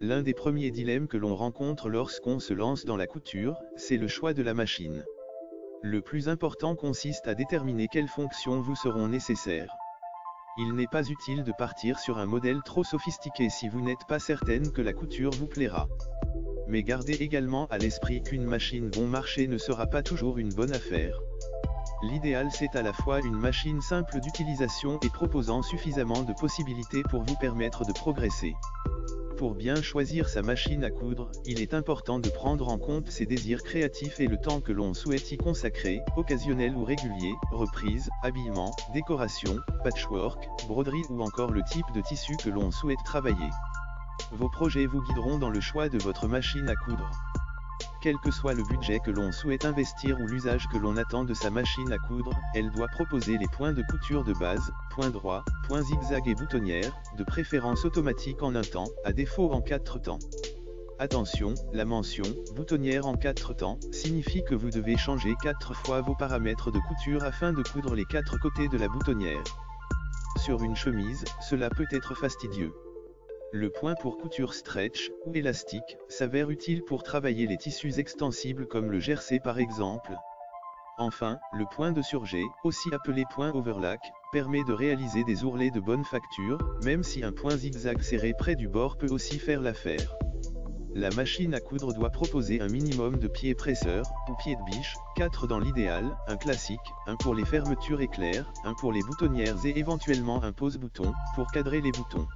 L'un des premiers dilemmes que l'on rencontre lorsqu'on se lance dans la couture, c'est le choix de la machine. Le plus important consiste à déterminer quelles fonctions vous seront nécessaires. Il n'est pas utile de partir sur un modèle trop sophistiqué si vous n'êtes pas certaine que la couture vous plaira. Mais gardez également à l'esprit qu'une machine bon marché ne sera pas toujours une bonne affaire. L'idéal c'est à la fois une machine simple d'utilisation et proposant suffisamment de possibilités pour vous permettre de progresser. Pour bien choisir sa machine à coudre, il est important de prendre en compte ses désirs créatifs et le temps que l'on souhaite y consacrer, occasionnel ou régulier, reprise, habillement, décoration, patchwork, broderie ou encore le type de tissu que l'on souhaite travailler. Vos projets vous guideront dans le choix de votre machine à coudre. Quel que soit le budget que l'on souhaite investir ou l'usage que l'on attend de sa machine à coudre, elle doit proposer les points de couture de base, points droits, points zigzag et boutonnières, de préférence automatique en un temps, à défaut en 4 temps. Attention, la mention « boutonnière en 4 temps » signifie que vous devez changer 4 fois vos paramètres de couture afin de coudre les 4 côtés de la boutonnière. Sur une chemise, cela peut être fastidieux. Le point pour couture stretch, ou élastique, s'avère utile pour travailler les tissus extensibles comme le jersey par exemple. Enfin, le point de surjet, aussi appelé point overlock, permet de réaliser des ourlets de bonne facture, même si un point zigzag serré près du bord peut aussi faire l'affaire. La machine à coudre doit proposer un minimum de pieds presseurs, ou pieds de biche, 4 dans l'idéal, un classique, un pour les fermetures éclairs, un pour les boutonnières et éventuellement un pose-bouton, pour cadrer les boutons.